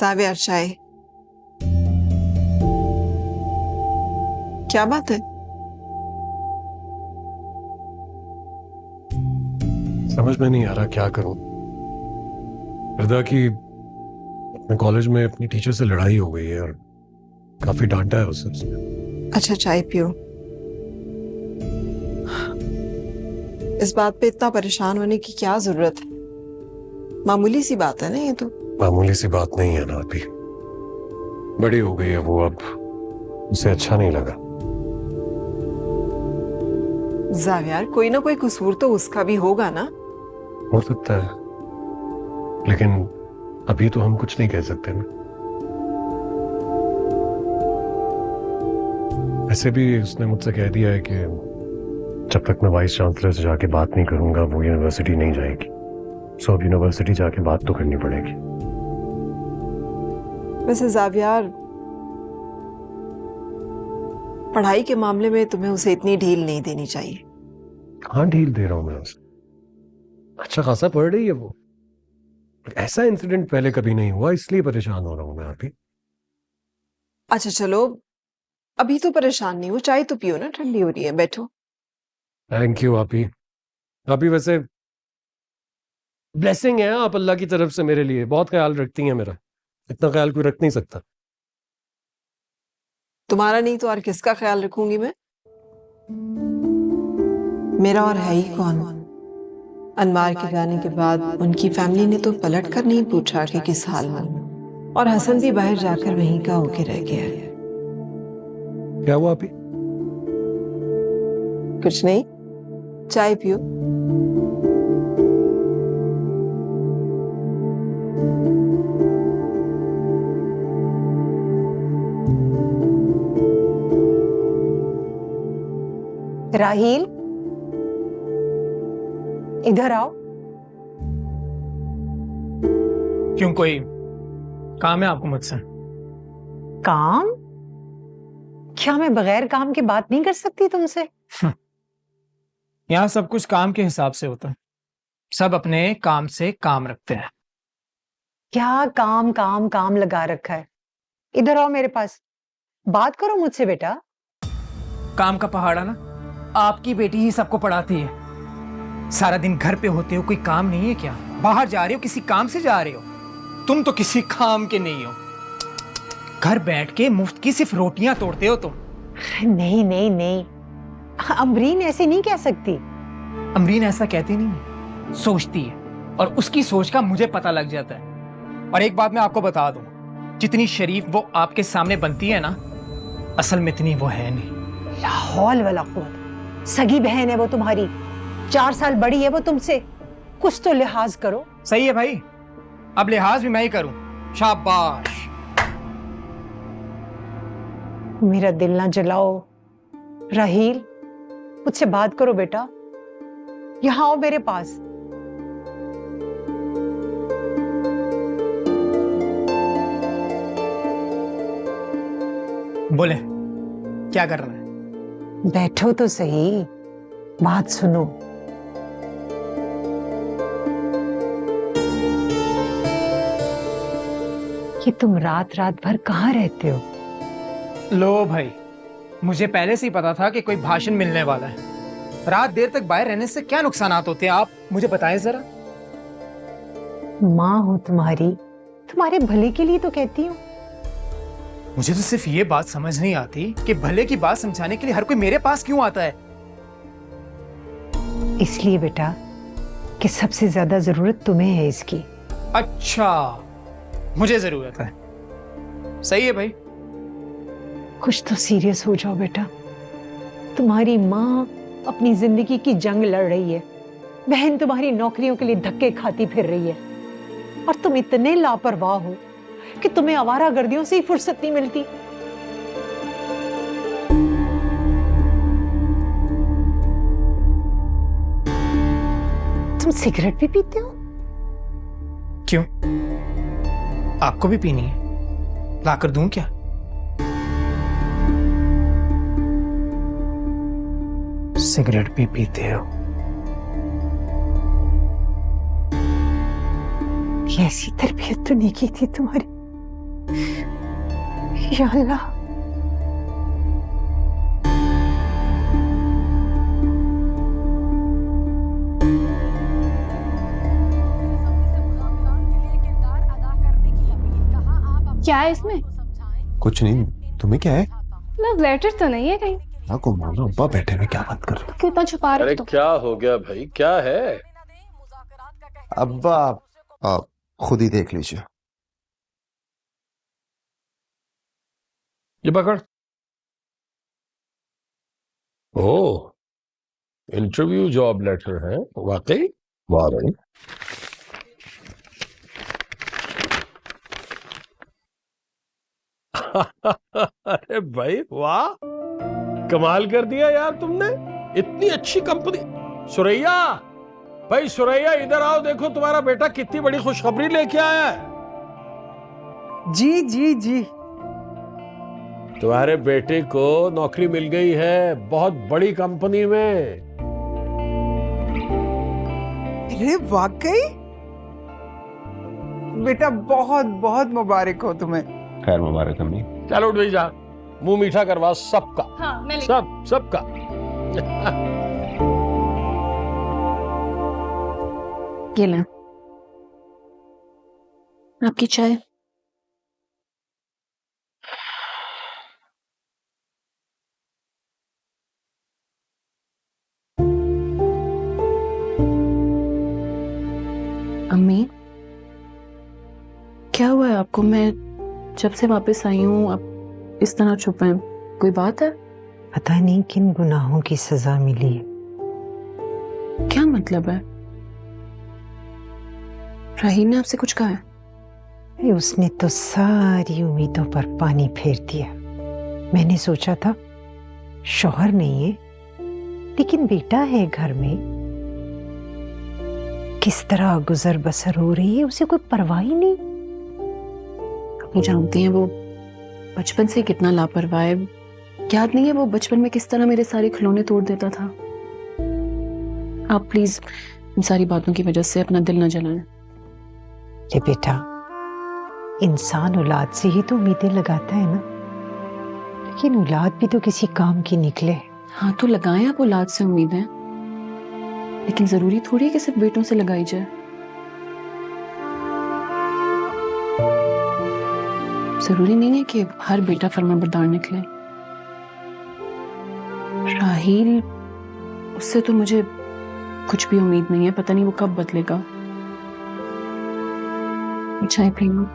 साविया चाय। क्या बात है? समझ में नहीं आ रहा क्या करूं। रिदा की अपने कॉलेज में अपनी टीचर से लड़ाई हो गई है और काफी डांटा है उसने। अच्छा चाय पियो। इस बात पे इतना परेशान होने की क्या जरूरत है? मामूली सी बात है ना ये तो। मामूली सी बात नहीं है ना अभी, बड़ी हो गई है वो, अब उसे अच्छा नहीं लगा। जावियार कोई ना कोई कसूर तो उसका भी होगा ना। हो सकता है, लेकिन अभी तो हम कुछ नहीं कह सकते ना। ऐसे भी उसने मुझसे कह दिया है कि जब तक मैं वाइस चांसलर से जाके बात नहीं करूंगा वो यूनिवर्सिटी नहीं जाएगी। सो अब यूनिवर्सिटी जाके बात तो करनी पड़ेगी। वैसे जावियार, पढ़ाई के मामले में तुम्हें उसे इतनी ढील नहीं देनी चाहिए। कहाँ ढील दे रहा हूं मैं उसे, अच्छा खासा पढ़ रही है वो। ऐसा इंसिडेंट पहले कभी नहीं हुआ, इसलिए परेशान हो रहा हूं मैं अभी। अच्छा चलो, अभी तो परेशान नहीं हो, चाय तो पियो ना, ठंडी हो रही है, बैठो। थैंक यू आपी। आपी वैसे ब्लेसिंग है आप अल्लाह की तरफ से, मेरे लिए बहुत ख्याल रखती हैं मेरा। इतना ख्याल कोई रख नहीं सकता। तुम्हारा नहीं तो और किसका ख्याल रखूंगी मैं? मेरा और है ही कौन? अनवार के जाने के बाद उनकी फैमिली ने तो पलट कर नहीं पूछा कि किस हाल में, और हसन भी बाहर जाकर वहीं का होके रह गया है। क्या हुआ आपी? कुछ नहीं, चाय पियो। राहील, इधर आओ। क्यों, कोई काम है आपको मुझसे? काम? क्या मैं बगैर काम के बात नहीं कर सकती तुमसे? यहाँ सब कुछ काम के हिसाब से होता है। सब अपने काम से काम रखते हैं। क्या काम काम काम लगा रखा है? इधर आओ मेरे पास, बात करो मुझसे बेटा। काम का पहाड़ा ना आपकी बेटी ही सबको पढ़ाती है। सारा दिन घर पे होते हो, कोई काम नहीं है क्या? बाहर जा रहे हो, किसी काम से जा रहे हो? तुम तो किसी काम के नहीं हो। घर बैठ के मुफ्त की सिर्फ रोटियां तोड़ते हो तुम। नहीं नहीं नहीं, अमरीन ऐसे नहीं कह सकती। अमरीन ऐसा कहती नहीं है, सोचती है, और उसकी सोच का मुझे पता लग जाता है। और एक बात मैं आपको बता दूं, जितनी शरीफ वो आपके सामने बनती है ना, असल में इतनी वो है नहीं। ला हौल वला कुव्वत। सगी बहन है वो तुम्हारी, 4 साल बड़ी है वो तुमसे, कुछ तो लिहाज करो। सही है भाई, अब लिहाज भी मैं ही करूं। शाबाश। मेरा दिल ना जलाओ राहील, मुझसे बात करो बेटा, यहां आओ मेरे पास। बोले, क्या कर रहा है? बैठो तो सही, बात सुनो। कि तुम रात रात भर कहाँ रहते हो? लो भाई, मुझे पहले से ही पता था कि कोई भाषण मिलने वाला है। रात देर तक बाहर रहने से क्या नुकसानात होते हैं, आप मुझे बताएं जरा। माँ हो तुम्हारी, तुम्हारे भले के लिए तो कहती हूँ। मुझे तो सिर्फ ये बात समझ नहीं आती कि भले की बात समझाने के लिए हर कोई मेरे पास क्यों आता है? इसलिए बेटा कि सबसे ज्यादा जरूरत तुम्हें है इसकी। अच्छा, मुझे जरूरत है। सही है भाई। कुछ तो सीरियस हो जाओ बेटा। तुम्हारी माँ अपनी जिंदगी की जंग लड़ रही है, बहन तुम्हारी नौकरियों के लिए धक्के खाती फिर रही है, और तुम इतने लापरवाह हो कि तुम्हें आवारागर्दियों से ही फुर्सत नहीं मिलती। तुम सिगरेट भी पीते हो? क्यों, आपको भी पीनी है? लाकर दूं क्या? सिगरेट भी पीते हो? ऐसी तरबियत तो नहीं की थी तुम्हारी। या अल्लाह, क्या है इसमें? कुछ नहीं, तुम्हें क्या है? लव लेटर तो नहीं है कहीं? को मानो अब्बा बैठे में क्या बात कर रहे क्यों इतना छुपा रहे अरे हो तुम? क्या हो गया भाई, क्या है? अब्बा आप खुद ही देख लीजिए। ये पकड़। ओ, इंटरव्यू जॉब लेटर है वाकई? वाह भाई। अरे भाई वाह, कमाल कर दिया यार तुमने, इतनी अच्छी कंपनी। सुरैया, भाई सुरैया इधर आओ, देखो तुम्हारा बेटा कितनी बड़ी खुशखबरी लेके आया है। जी जी जी। तुम्हारे बेटे को नौकरी मिल गई है बहुत बड़ी कंपनी में। अरे वाकई? बेटा बहुत बहुत मुबारक हो तुम्हें। खैर मुबारक अम्मी। चलो उठ भाई, जा मुंह मीठा करवा सबका। हाँ, मैं सबका। ये लें आपकी चाय। अम्मी, क्या हुआ है आपको? मैं जब से वापस आई हूँ आप इस तरह चुप हैं, कोई बात है? पता नहीं किन गुनाहों की सजा मिली है। क्या मतलब है? राहील ने आपसे कुछ कहा है? उसने तो सारी उम्मीदों पर पानी फेर दिया। मैंने सोचा था शौहर नहीं है लेकिन बेटा है घर में, किस तरह गुजर बसर हो रही है उसे कोई परवाह ही नहीं। आप जानती हैं वो बचपन से कितना लापरवाह है। याद नहीं है वो बचपन में किस तरह मेरे सारे खिलौने तोड़ देता था? आप प्लीज इन सारी बातों की वजह से अपना दिल न जलाएं। ये बेटा, इंसान औलाद से ही तो उम्मीदें लगाता है ना, लेकिन औलाद भी तो किसी काम की निकले। हाँ तो लगाएं आप औलाद से उम्मीदें, लेकिन जरूरी थोड़ी है कि सिर्फ बेटों से लगाई जाए। जरूरी नहीं है कि हर बेटा फर्माबरदार निकले। राहील, उससे तो मुझे कुछ भी उम्मीद नहीं है, पता नहीं वो कब बदलेगा। चाय पी लो।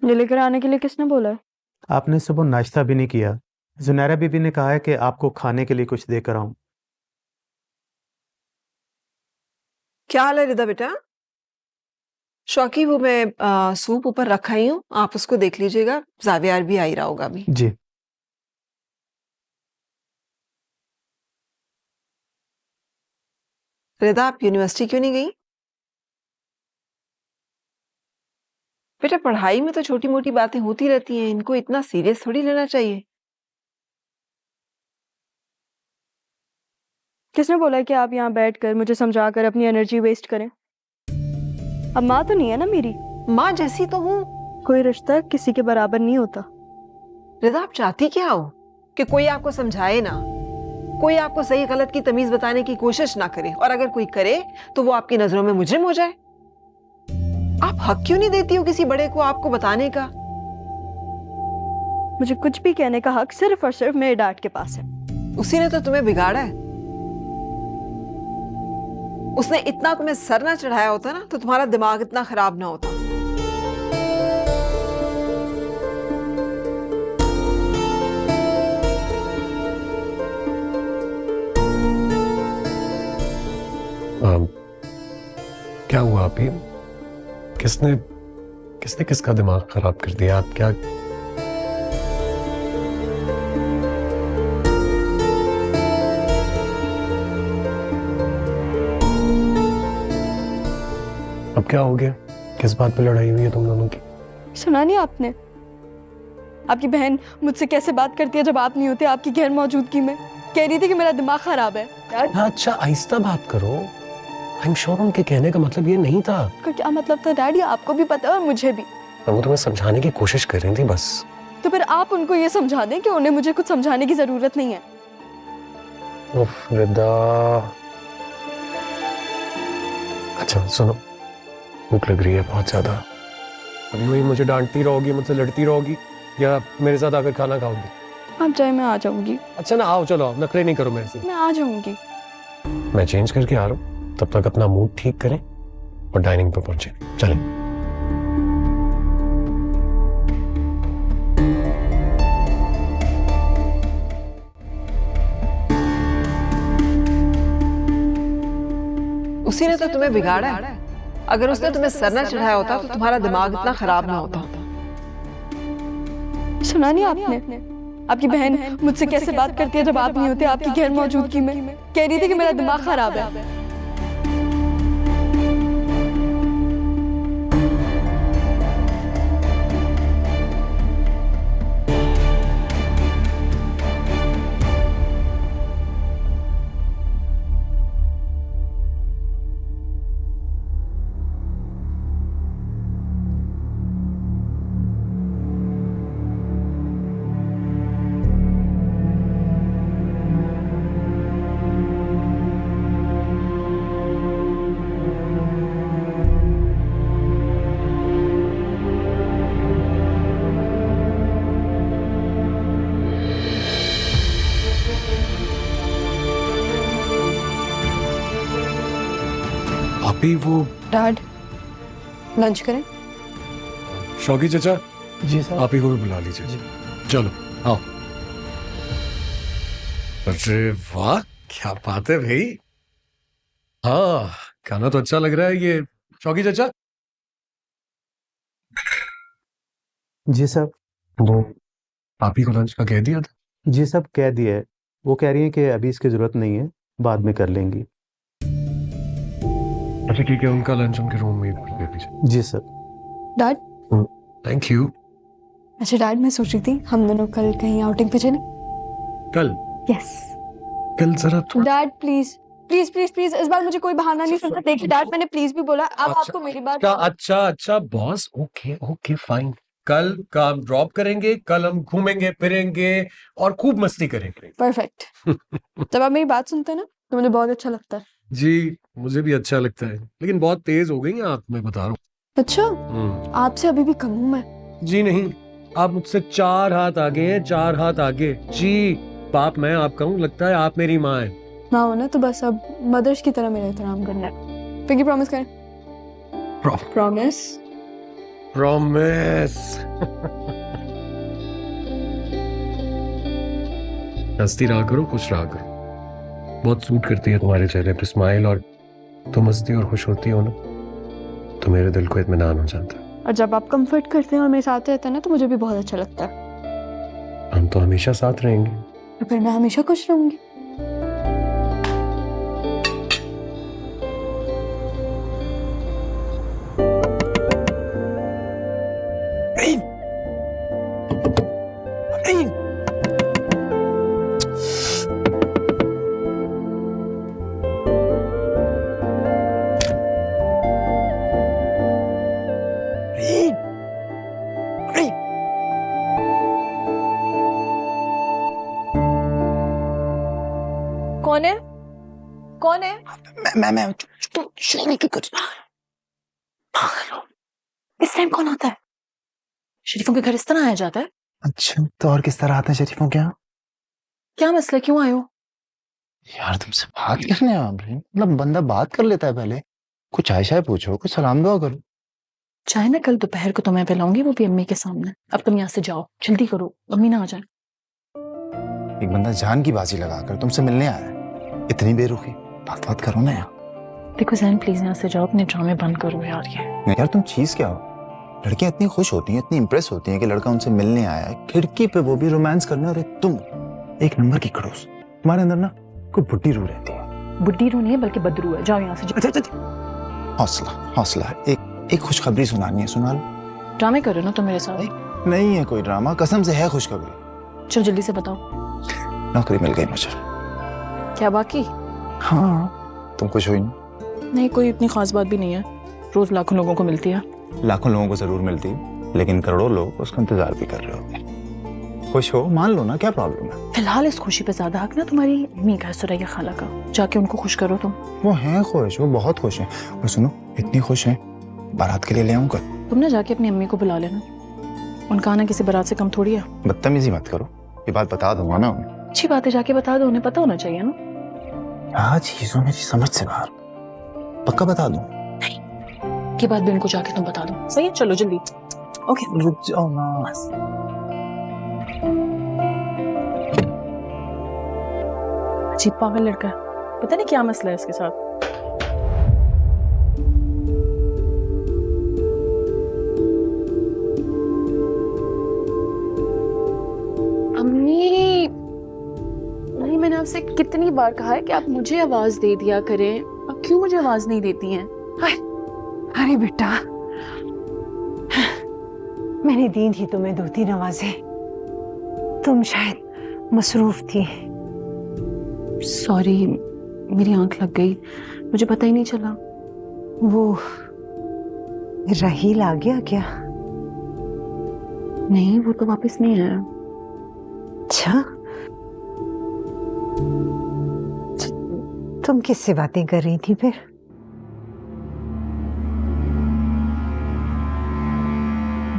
ये लेकर आने के लिए किसने बोला है? आपने सुबह नाश्ता भी नहीं किया। जुनैरा बीबी ने कहा है कि आपको खाने के लिए कुछ देकर आऊं। क्या हाल है रिदा बेटा? शौकी, वो मैं सूप ऊपर रखा ही हूँ, आप उसको देख लीजिएगा। जावियार भी आ ही रहा होगा अभी। जी। रिदा, आप यूनिवर्सिटी क्यों नहीं गई? बेटा, पढ़ाई में तो छोटी मोटी बातें होती रहती हैं, इनको इतना सीरियस थोड़ी लेना चाहिए। किसने बोला कि आप यहाँ बैठकर मुझे समझाकर अपनी एनर्जी वेस्ट करें? अब माँ तो नहीं है ना मेरी। माँ जैसी तो हूँ। कोई रिश्ता किसी के बराबर नहीं होता। रिदा, आप चाहती क्या हो? कि कोई आपको समझाए ना, कोई आपको सही गलत की तमीज बताने की कोशिश ना करे, और अगर कोई करे तो वो आपकी नजरों में मुजरिम हो जाए। आप हक क्यों नहीं देती हो किसी बड़े को आपको बताने का? मुझे कुछ भी कहने का हक सिर्फ और सिर्फ मेरे डैड के पास है। उसी ने तो तुम्हें बिगाड़ा है। उसने इतना तुम्हें सर ना चढ़ाया होता ना तो तुम्हारा दिमाग इतना खराब ना होता। क्या हुआ अभी? किसने किसने किसका दिमाग खराब कर दिया? आप क्या अब क्या हो गया? किस बात पे लड़ाई हुई है तुम दोनों की? सुना नहीं आपने? आपकी बहन मुझसे कैसे बात करती है जब आप नहीं होते, आपकी गैर मौजूदगी में। कह रही थी कि मेरा दिमाग खराब है। अच्छा, आहिस्ता बात करो। आई एम श्योर उनके कहने का मतलब ये नहीं था। क्या मतलब था डैडी? आपको भी पता है और मुझे भी। वो तुम्हें समझाने की कोशिश कर रही थी बस। तो फिर आप उनको ये समझा दें कि उन्हें मुझे कुछ समझाने की जरूरत नहीं है। उफ रिदा। अच्छा सुनो, भूख लग रही है बहुत ज्यादा। अभी वही मुझे डांटती रहोगी, मुझसे लड़ती रहोगी, या मेरे साथ आकर खाना खाओगी? आप जाए, मैं आ जाऊंगी। अच्छा ना, आओ, चलो, नखरे नहीं करो मेरे से। मैं आ जाऊंगी। मैं चेंज करके आ रहा हूँ, तब तक अपना मूड ठीक करें और डाइनिंग पे पहुंचे। चलें। उसी ने तो तुम्हें बिगाड़ा है। अगर उसने तुम्हें सर ना चढ़ाया होता तो तुम्हारा दिमाग इतना खराब ना होता। सुना नहीं आपने? आपकी बहन मुझसे कैसे बात करती है जब आप नहीं होते, आपकी गैर मौजूदगी में। कह रही थी कि मेरा दिमाग खराब है। अभी वो डैड, लंच करें? शौकी चाचा, जी सर। आप ही को भी बुला लीजिए। चलो आओ। अरे वाह, क्या बात है भाई। हाँ, खाना तो अच्छा लग रहा है ये। शौकी चाचा। जी सर। वो आप ही को लंच का कह दिया था? जी सब कह दिया है। वो कह रही हैं कि अभी इसकी जरूरत नहीं है, बाद में कर लेंगी। अच्छा ठीक है, उनका लंच उनके रूम में ही दे दीजिए। जी सर। डैड। Thank you. अच्छा डैड, मैं सोच रही थी हम दोनों कल कहीं आउटिंग पे चलें। कल? यस। कल जरा थोड़ा। Dad please please please please, इस बार मुझे कोई बहाना नहीं सुनना। देखिए डैड, मैंने प्लीज भी बोला, अब आपको मेरी बात। अच्छा बॉस, ओके ओके फाइन। कल का हम ड्रॉप करेंगे, कल हम घूमेंगे फिरेंगे और खूब मस्ती करेंगे। परफेक्ट। जब आप मेरी बात सुनते हैं ना तो मुझे बहुत अच्छा लगता है। जी मुझे भी अच्छा लगता है, लेकिन बहुत तेज हो गई हैं आप, मैं बता रहा हूँ। अच्छा, आपसे अभी भी कम हूं मैं? जी नहीं, आप मुझसे 4 हाथ आगे हैं, 4 हाथ आगे। जी बाप मैं आपका हूँ, लगता है आप मेरी माँ है। माँ हो ना, तो बस अब मदर्स की तरह मेरा एहतराम करना है। पिंकी प्रॉमिस करें। प्रॉमिस। प्रॉमिस। हंसती रहा करो, खुश रहा करो। बहुत सूट करती है तुम्हारे चेहरे पे स्माइल, और तुम हंसती और खुश होती हो ना तो मेरे दिल को इत्मीनान हो जाता है। और जब आप कंफर्ट करते हैं और मेरे साथ रहते हैं ना तो मुझे भी बहुत अच्छा लगता है। हम तो हमेशा साथ रहेंगे। तो फिर मैं हमेशा खुश रहूंगी। कौन है? कौन है? मैं तो शोने की कुछ पागल हो। इस टाइम कौन आता है? शरीफों के घर इस तरह आया जाता है? अच्छा, तो और किस तरह आते हैं शरीफों के यहाँ? क्या मसला, क्यों आए हो? यार तुमसे बात करने आ रहे हैं। मतलब बंदा बात कर लेता है पहले, कुछ चाय शाय पूछो, कुछ सलाम दुआ करो। चाय ना कल दोपहर को तो मैं पिलाऊंगी, वो भी अम्मी के सामने। अब तुम यहाँ से जाओ, जल्दी करो, अम्मी ना आ जाए। एक बंदा जान की बाजी लगाकर तुमसे मिलने आया है, इतनी बेरुखी, बात करो ना यार। देखो जैन प्लीज यहाँ से जाओ, अपने ड्रामे बंद करो यार। ये यार तुम चीज क्या हो? लड़कियां इतनी खुश होती हैं, इतनी इंप्रेस होती हैं कि लड़का उनसे मिलने आया है, खिड़की पे वो भी रोमांस करने, और तुम एक नंबर की खड़ूस। तुम्हारे अंदर ना कोई बुड्ढी रूह रहती है। बुड्ढी रू नहीं है बल्कि बदरू है। जाओ यहाँ से। हौसला हौसला, एक खुशखबरी सुनानी है, सुना लो। ड्रामे कर रहे हो ना तुम मेरे साथ? नहीं है कोई ड्रामा, कसम से है खुशखबरी। चलो जल्दी से बताओ। नौकरी मिल गई मुझे। क्या बाकी? हाँ, तुम खुश हुई ना? नहीं, कोई इतनी खास बात भी नहीं है, रोज लाखों लोगों को मिलती है। लाखों लोगों को जरूर मिलती है, लेकिन करोड़ों लोग उसका इंतजार भी कर रहे होंगे। खुश हो, मान लो ना, क्या प्रॉब्लम है? फिलहाल इस खुशी पे ज्यादा हक ना तुम्हारी अम्मी का है, सुरैया खाला का। जाके उनको खुश करो तुम। वो हैं खुश, वो बहुत खुश हैं। और सुनो, इतनी खुश हैं, बारात के लिए ले आऊंगा। तुम ना जाके अपनी अम्मी को बुला लेना, उनका आना किसी बारात से कम थोड़ी है। बदतमीजी मत करो, ये बात बता दूंगा ना उन्हें। अच्छी बात है, जाके बता दो, उन्हें पता होना चाहिए ना। क्या चीज़ों मेरी समझ से बाहर, पक्का बता दूं? की बात भी उनको जाके तुम बता दो, सही है? चलो जल्दी। ओके रुक जाओ ना। अजीब पागल लड़का है, पता नहीं क्या मसला है इसके साथ। अम्मी, नहीं मैंने आपसे कितनी बार कहा है कि आप मुझे आवाज दे दिया करें, अब क्यों मुझे आवाज नहीं देती हैं? अरे बेटा, मैंने दी थी तुम्हें 2-3 आवाजें, तुम शायद मसरूफ थी। सॉरी, मेरी आंख लग गई, मुझे पता ही नहीं चला। वो राहील आ गया क्या? नहीं, वो तो वापस नहीं आया। अच्छा, तुम किससे बातें कर रही थी फिर?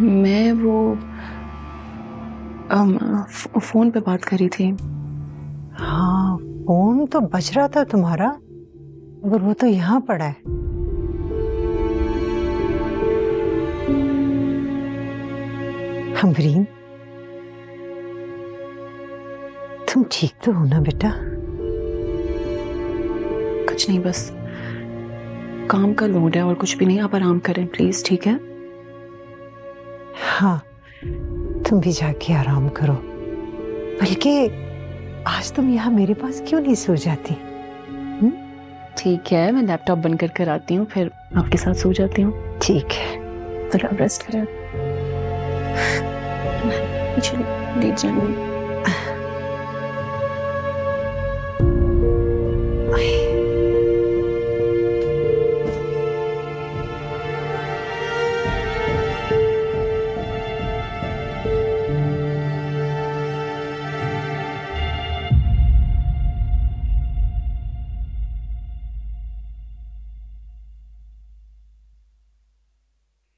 मैं वो फोन पे बात करी थी। हाँ, फोन तो बज रहा था तुम्हारा, मगर वो तो यहाँ पड़ा है। अमरीन, तुम ठीक तो हो ना बेटा? कुछ नहीं, बस काम का लोड है और कुछ भी नहीं। आप आराम करें प्लीज, ठीक है? हाँ, तुम भी जाके आराम करो। बल्कि आज तुम यहाँ मेरे पास क्यों नहीं सो जाती? ठीक है, मैं लैपटॉप बंद कर कर आती हूँ, फिर आपके साथ सो जाती हूँ। ठीक है, फिर आप रेस्ट करें। चलिए, लेट जाएंगे।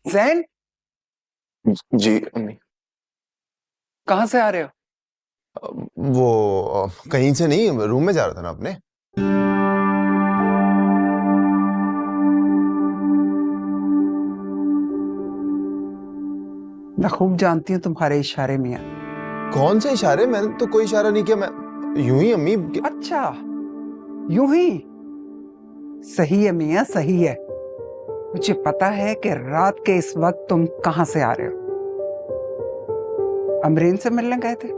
जैन, जी अम्मी। कहाँ से आ रहे हो? वो कहीं से नहीं, रूम में जा रहा था ना अपने। मैं खूब जानती हूँ तुम्हारे इशारे मियाँ। कौन से इशारे? मैंने तो कोई इशारा नहीं किया, मैं यूं ही अम्मी। अच्छा, यूं ही? सही है मियाँ, सही है। मुझे पता है कि रात के इस वक्त तुम कहां से आ रहे हो। अमरीन से मिलने गए थे,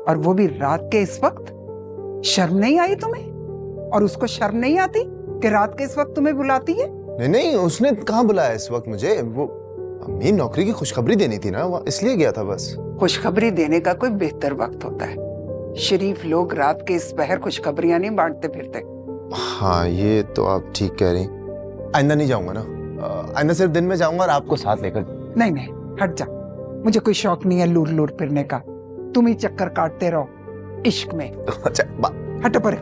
और वो भी रात के इस वक्त। शर्म नहीं आई तुम्हें? और उसको शर्म नहीं आती कि रात के इस वक्त तुम्हें बुलाती है? नहीं नहीं, उसने कहाँ बुलाया इस वक्त मुझे? वो अम्मी नौकरी की खुशखबरी देनी थी ना, वो इसलिए गया था बस। खुशखबरी देने का कोई बेहतर वक्त होता है। शरीफ लोग रात के इस पहर खुशखबरियां नहीं बांटते फिरते। हाँ, ये तो आप ठीक कह रही। आइंदा नहीं जाऊंगा ना, आइंदा सिर्फ दिन में जाऊंगा और आपको साथ लेकर। नहीं नहीं, हट जा, मुझे कोई शौक नहीं है लूर लूर फिरने का। तुम ही चक्कर काटते रहो इश्क में। अच्छा, हट परे।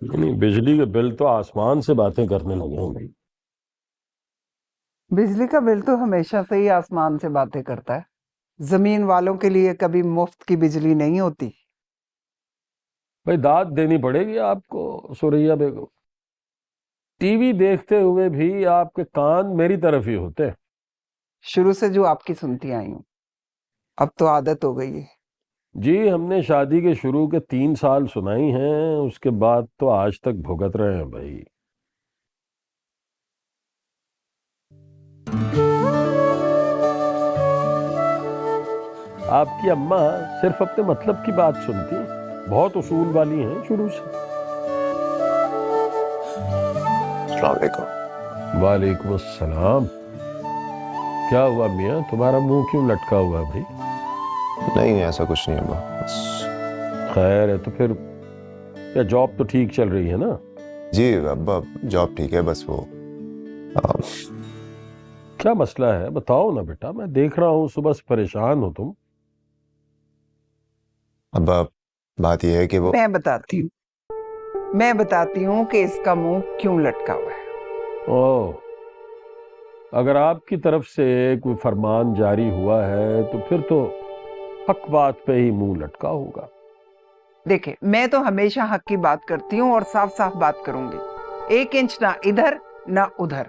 नहीं, बिजली के बिल तो आसमान से बातें करने लगे हैं भाई। बिजली का बिल तो हमेशा से ही आसमान से बातें करता है। जमीन वालों के लिए कभी मुफ्त की बिजली नहीं होती। भाई दाद देनी पड़ेगी आपको सुरैया बेगम। टीवी देखते हुए भी आपके कान मेरी तरफ ही होते हैं। शुरू से जो आपकी सुनती आई हूँ, अब तो आदत हो गई है। जी, हमने शादी के शुरू के 3 साल सुनाई हैं, उसके बाद तो आज तक भुगत रहे हैं भाई। आपकी अम्मा सिर्फ अपने मतलब की बात सुनती, बहुत उसूल वाली हैं शुरू से। अस्सलाम वालेकुम। वालेकुम अस्सलाम। क्या हुआ मियाँ, तुम्हारा मुंह क्यों लटका हुआ है भाई? नहीं, ऐसा कुछ नहीं अब्बा, बस। खैर है तो फिर क्या जॉब तो ठीक चल रही है ना? जी अब्बा, जॉब ठीक है, बस वो क्या मसला है बताओ ना बेटा, मैं देख रहा हूँ सुबह से परेशान हो तुम। अब्बा बात यह है कि वो मैं बताती हूँ कि इसका मुंह क्यों लटका हुआ है। ओह, अगर आपकी तरफ से कोई फरमान जारी हुआ है तो फिर तो हक बात पे ही मुंह लटका होगा। देखे, मैं तो हमेशा हक की बात करती हूँ और साफ साफ बात करूंगी। 1 इंच ना इधर ना उधर।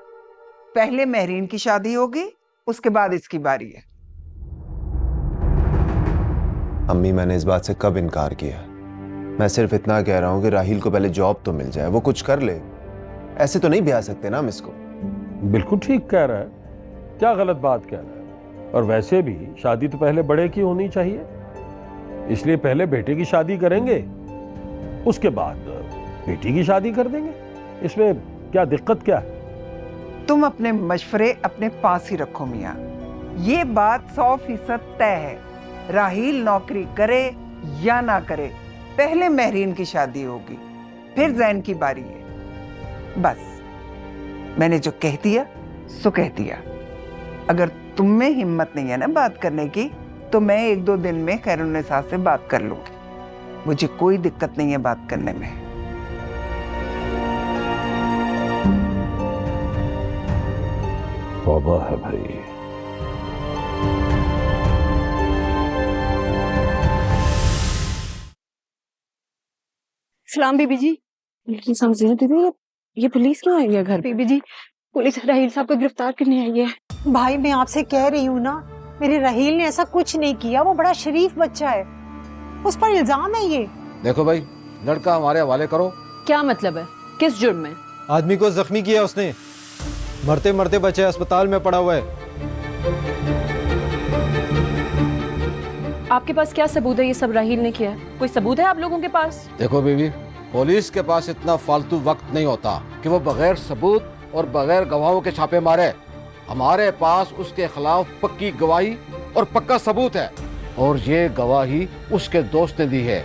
पहले महरीन की शादी होगी, उसके बाद इसकी बारी है। अम्मी, मैंने इस बात से कब इनकार किया? मैं सिर्फ इतना कह रहा हूँ कि राहील को पहले जॉब तो मिल जाए, वो कुछ कर ले। ऐसे तो नहीं ब्याह सकते ना हम इसको। बिल्कुल ठीक कह रहा है, क्या गलत बात कह रहा है। और वैसे भी शादी तो पहले बड़े की होनी चाहिए, इसलिए पहले बेटे की शादी करेंगे, उसके बाद बेटी की शादी कर देंगे। इसमें क्या दिक्कत क्या है? तुम अपने मशवरे अपने पास ही रखो मियाँ। ये बात 100% तय है। राहील नौकरी करे या ना करे, पहले महरीन की शादी होगी, फिर जैन की बारी है। बस मैंने जो कह दिया सो कह दिया। अगर तुम में हिम्मत नहीं है ना बात करने की, तो मैं 1-2 दिन में खैरुन्निसा से बात कर लूंगी। मुझे कोई दिक्कत नहीं है बात करने में। तौबा है भाई। सलाम बीबी जी। लेकिन समझिए दीदी, ये पुलिस क्यों आई है घर पे? बीबी जी, पुलिस राहील साहब को गिरफ्तार करने आई है। भाई मैं आपसे कह रही हूँ ना, मेरे राहील ने ऐसा कुछ नहीं किया। वो बड़ा शरीफ बच्चा है, उस पर इल्जाम है ये। देखो भाई, लड़का हमारे हवाले करो। क्या मतलब है? किस जुर्म में? आदमी को जख्मी किया उसने, मरते मरते बच्चा अस्पताल में पड़ा हुआ है। आपके पास क्या सबूत है ये सब राहील ने किया? कोई सबूत है आप लोगों के पास? देखो बीबी, पुलिस के पास इतना फालतू वक्त नहीं होता कि वो बगैर सबूत और बगैर गवाहों के छापे मारे। हमारे पास उसके खिलाफ पक्की गवाही और पक्का सबूत है, और ये गवाही उसके दोस्त ने दी है,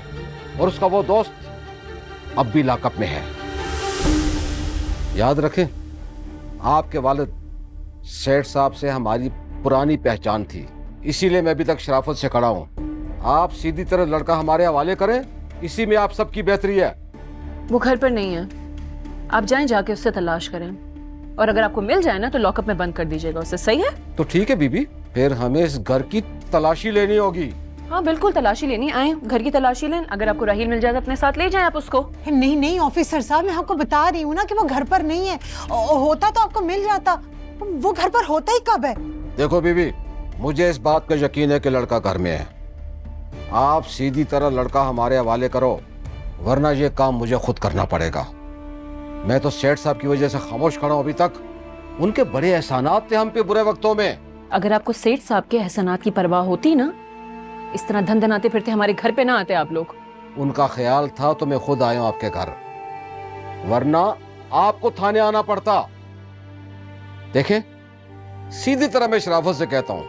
और उसका वो दोस्त अब भी लॉकअप में है। याद रखें, आपके वालिद सेठ साहब से हमारी पुरानी पहचान थी, इसीलिए मैं अभी तक शराफत से खड़ा हूँ। आप सीधी तरह लड़का हमारे हवाले करें, इसी में आप सबकी बेहतरी है। वो घर पर नहीं है, आप जाएं जाके उससे तलाश करें, और अगर आपको मिल जाए ना तो लॉकअप में बंद कर दीजिएगा उसे। सही है? तो ठीक है बीबी, फिर हमें इस घर की तलाशी लेनी होगी। हाँ बिल्कुल, तलाशी लेनी। आए घर की तलाशी लें, अगर आपको राहील मिल जाए तो अपने साथ ले जाएं आप उसको। नहीं नहीं ऑफिसर साहब, मैं आपको बता रही हूँ ना कि वो घर पर नहीं है। होता तो आपको मिल जाता, वो घर पर होता ही कब है? देखो बीबी, मुझे इस बात का यकीन है कि लड़का घर में है। आप सीधी तरह लड़का हमारे हवाले करो, वरना ये काम मुझे खुद करना पड़ेगा। मैं तो सेठ साहब की वजह से खामोश खड़ा हूं अभी तक। उनके बड़े एहसानात थे हम पे बुरे वक्तों में। अगर आपको सेठ साहब के एहसानात की परवाह होती ना, इस तरह धन धनाते फिरते हमारे घर पे ना आते आप लोग। उनका ख्याल था तो मैं खुद आया हूं आपके घर, वरना आपको थाने आना पड़ता। देखें, सीधी तरह मैं शराफत से कहता हूं,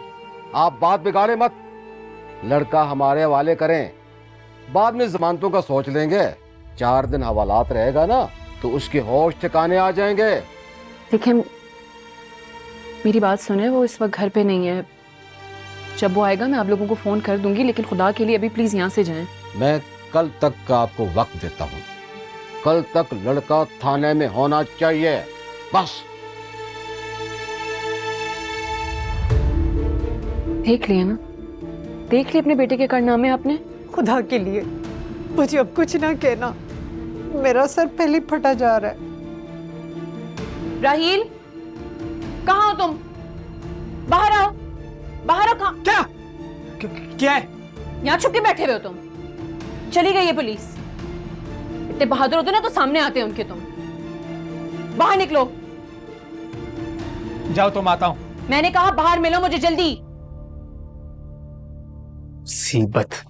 आप बात बिगाड़े मत। लड़का हमारे हवाले करें, बाद में जमानतों का सोच लेंगे। 4 दिन हवालात रहेगा ना तो उसके होश ठिकाने आ जाएंगे। देखिए, मेरी बात सुने, वो इस वक्त घर पे नहीं है। जब वो आएगा मैं आप लोगों को फोन कर दूंगी, लेकिन खुदा के लिए अभी प्लीज यहाँ से जाएं। मैं कल तक का आपको वक्त देता हूँ। कल तक लड़का थाने में होना चाहिए, बस। देख लिया ना, देख लिया अपने बेटे के कारनामे आपने। खुदा के लिए मुझे अब कुछ ना कहना, मेरा सर पहले ही फटा जा रहा है। राहील, कहाँ हो तुम? बाहर आओ, बाहर आओ। कहाँ? क्या है? यहाँ छुप के बैठे हुए हो तुम? चली गई है पुलिस। इतने बहादुर होते ना तो सामने आते हैं उनके तुम। बाहर निकलो। जाओ, तुम आता हूं। मैंने कहा बाहर मिलो मुझे जल्दी। मुसीबत।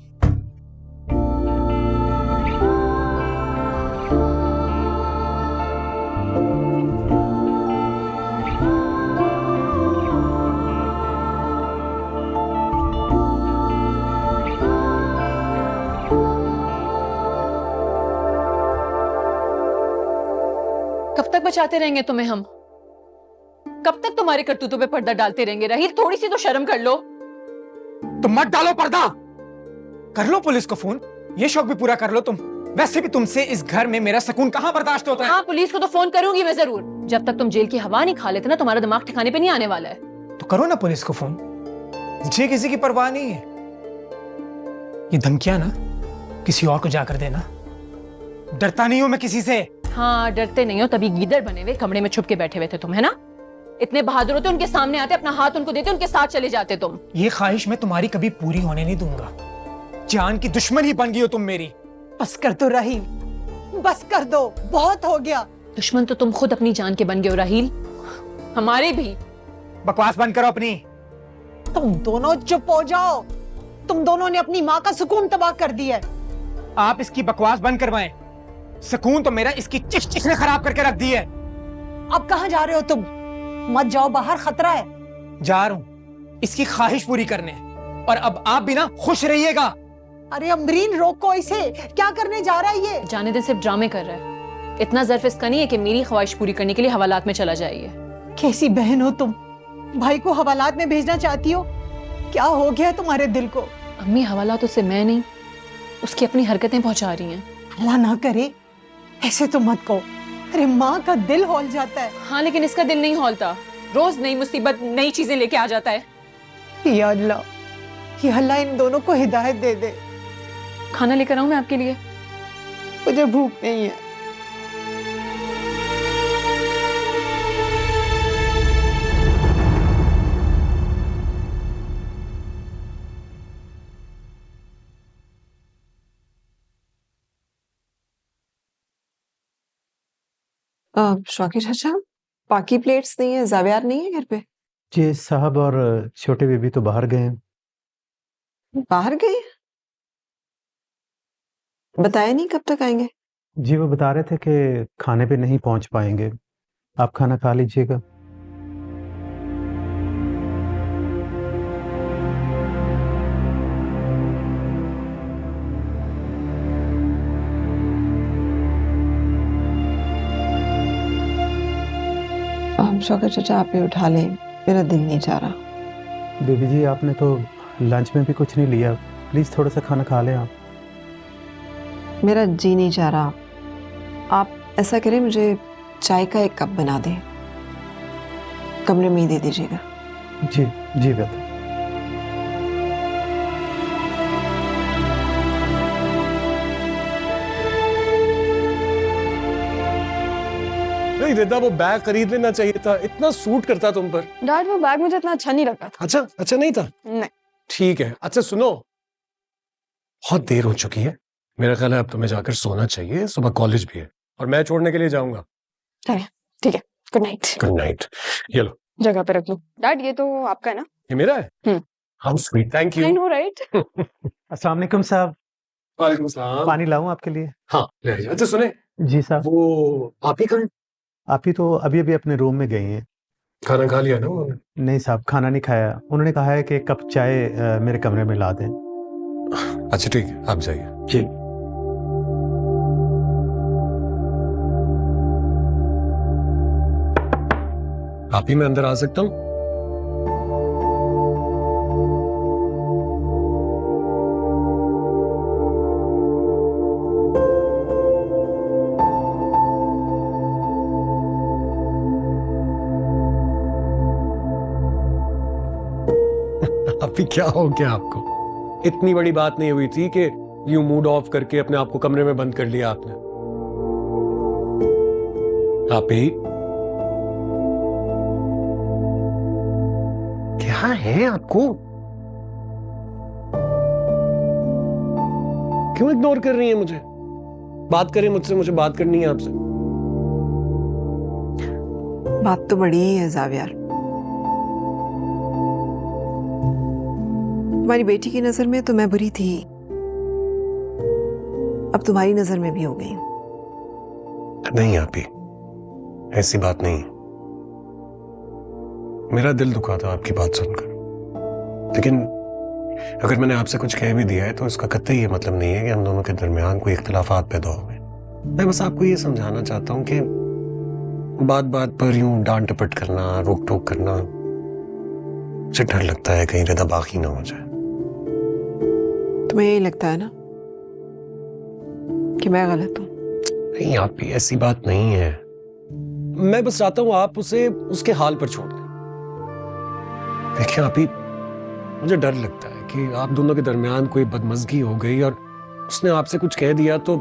कब तक बचाते रहेंगे तुम्हें हम? कब तक तुम्हारे करतूतों पे पर्दा डालते रहेंगे? राहील, थोड़ी सी तो शर्म कर लो। तुम मत डालो पर्दा। कर लो पुलिस को फोन, ये शौक भी पूरा कर लो तुम। वैसे भी तुमसे इस घर में मेरा सुकून कहाँ बर्दाश्त होता है। हाँ, पुलिस को तो फोन करूंगी मैं जरूर। जब तक तुम जेल की हवा नहीं खा लेते ना, तुम्हारा दिमाग ठिकाने पे नहीं आने वाला है। तो करो ना पुलिस को फोन। मुझे किसी की परवाह नहीं है। ये धमकियां ना किसी और को जाकर देना। डरता नहीं हूं मैं किसी से। हाँ, डरते नहीं हो तभी गीदड़ बने हुए कमरे में छुप के बैठे हुए थे तुम, है ना? इतने बहादुर होते, उनके सामने आते, अपना हाथ उनको देते, उनके साथ चले जाते तुम। ये ख्वाहिश मैं तुम्हारी कभी पूरी होने नहीं दूंगा। जान की दुश्मन ही बन गई हो तुम मेरी। बस कर दो राहील, बस कर दो, बहुत हो गया। दुश्मन तो तुम खुद अपनी जान के बन गए हो राहील, हमारे भी। बकवास बंद करो अपनी। तुम दोनों चुप हो जाओ। तुम दोनों ने अपनी माँ का सुकून तबाह कर दिया है। आप इसकी बकवास बंद करवाएं। सुकून तो मेरा इसकी चिश चिश ने खराब करके रख दी है। अब कहाँ जा रहे हो तुम? मत जाओ, बाहर खतरा है। जा रहा हूं इसकी ख्वाहिश पूरी करने, और अब आप भी ना खुश रहिएगा। अरे अमरीन, रोको इसे। क्या करने जा रहा है ये? जाने दे, सिर्फ ड्रामे कर रहा है। इतना ज़र्फ इसका नहीं है कि मेरी ख्वाहिश पूरी करने के लिए हवालात में चला जाइए। कैसी बहन हो तुम? भाई को हवालात में भेजना चाहती हो? क्या हो गया तुम्हारे दिल को? अम्मी, हवालात उससे मैं नहीं, उसकी अपनी हरकतें पहुंचा रही हैं। अल्लाह ना करे, ऐसे तो मत कहो। अरे माँ का दिल हौल जाता है। हाँ, लेकिन इसका दिल नहीं हौलता। रोज नई मुसीबत, नई चीजें लेके आ जाता है। या अल्लाह, या अल्लाह इन दोनों को हिदायत दे दे। खाना लेकर आऊं मैं आपके लिए? मुझे भूख नहीं है। शौकी चाचा, बाकी प्लेट्स नहीं है, जावियार नहीं है घर पे? जी साहब, और छोटे बेबी तो बाहर गए हैं। बाहर गए? बताया नहीं कब तक आएंगे? जी वो बता रहे थे कि खाने पे नहीं पहुंच पाएंगे। आप खाना खा लीजिएगा। शौकत चाचा, आप ही उठा लें, मेरा दिल नहीं चाह रहा। बेबी जी, आपने तो लंच में भी कुछ नहीं लिया। प्लीज थोड़ा सा खाना खा लें आप। मेरा जी नहीं चाह रहा। आप ऐसा करें, मुझे चाय का एक कप बना दें, कमरे में ही दे दीजिएगा। जी जी बेटा। नहीं रिदा, वो बैग खरीद लेना चाहिए था, इतना सूट करता तुम पर। डैड, वो बैग मुझे इतना अच्छा नहीं लगा था। अच्छा अच्छा नहीं था? नहीं। ठीक है। अच्छा सुनो, बहुत देर हो चुकी है, मेरा ख्याल है अब तुम्हें जाकर सोना चाहिए, सुबह कॉलेज भी है और मैं छोड़ने के लिए जाऊंगा। ठीक है, गुड नाइट। Good night. ये लो, जगह पे रख लो। डैड, ये तो आपका है ना? ये मेरा है? How sweet, thank you. I know, right? अस्सलाम वालेकुम साहब। वालेकुम सलाम। पानी लाऊं आपके लिए? हाँ ले आइए। अच्छा सुने, जी साहब। वो आप ही कहाँ? आप ही तो अभी अभी अपने रूम में गई हैं। खाना खा लिया ना उन्होंने? नहीं साहब, खाना नहीं खाया। उन्होंने कहा है कि एक कप चाय मेरे कमरे में ला दें। अच्छा ठीक है, आप जाइए। जी। आप ही मैं अंदर आ सकता हूँ? अभी क्या हो गया आपको? इतनी बड़ी बात नहीं हुई थी कि यूं मूड ऑफ करके अपने आप को कमरे में बंद कर लिया आपने। आप ही क्या है आपको? क्यों इग्नोर कर रही है मुझे? बात करें मुझसे, मुझे बात करनी है आपसे। बात तो बड़ी ही है जावियार। तुम्हारी बेटी की नजर में तो मैं बुरी थी, अब तुम्हारी नजर में भी हो गई। नहीं आप ही, ऐसी बात नहीं। मेरा दिल दुखा था आपकी बात सुनकर, लेकिन अगर मैंने आपसे कुछ कह भी दिया है तो इसका कतई ये मतलब नहीं है कि हम दोनों के दरमियान कोई इख्तिलाफात पैदा हो गए। मैं बस आपको ये समझाना चाहता हूं कि बात बात पर यूं डांट टपट करना, रोक टोक करना, मुझे डर लगता है कहीं रिदा बाकी ना हो जाए। तुम्हें यही लगता है ना कि मैं गलत हूं? नहीं आप ही, ऐसी बात नहीं है। मैं बस चाहता हूं आप उसे उसके हाल पर छोड़ दें। देखिए आप ही, मुझे डर लगता है कि आप दोनों के दरमियान कोई बदमज़गी हो गई और उसने आपसे कुछ कह दिया तो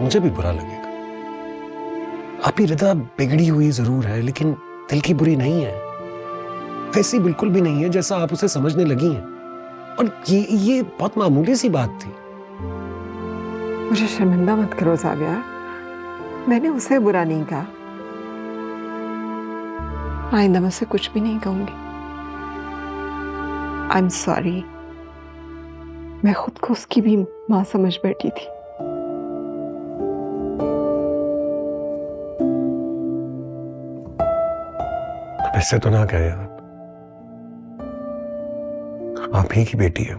मुझे भी बुरा लगेगा। आप ही, रिदा बिगड़ी हुई जरूर है लेकिन दिल की बुरी नहीं है, ऐसी बिल्कुल भी नहीं है जैसा आप उसे समझने लगी हैं। और ये बहुत मामूली सी बात थी। मुझे शर्मिंदा मत करो जावियार, मैंने उसे बुरा नहीं कहा। आइंदा मैं उसे कुछ भी नहीं कहूंगी। आई एम सॉरी, मैं खुद को उसकी भी मां समझ बैठी थी। ऐसे तो ना कहे आप ही की बेटी है,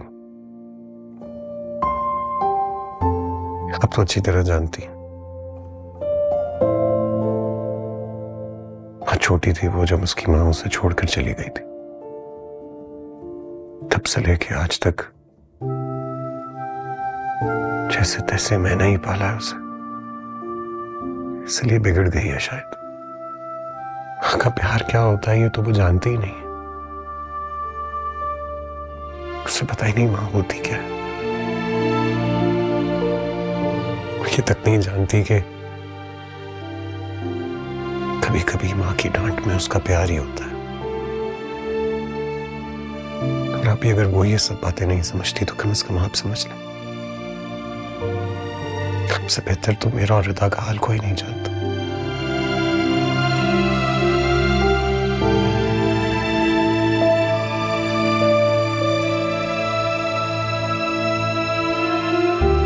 आप तो अच्छी तरह जानती हैं। छोटी थी वो जब उसकी मां उसे छोड़कर चली गई थी, तब से लेके आज तक जैसे तैसे मैंने ही पाला है उसे, इसलिए बिगड़ गई है शायद। मां का प्यार क्या होता है ये तो वो जानती ही नहीं है। उसे पता ही नहीं मां होती क्या है। ये तक नहीं जानती कि कभी कभी मां की डांट में उसका प्यार ही होता है। अगर वो ये सब बातें नहीं समझती तो कम से कम आप समझ लें। हमसे बेहतर तो मेरा और रिदा का हाल कोई नहीं जानता।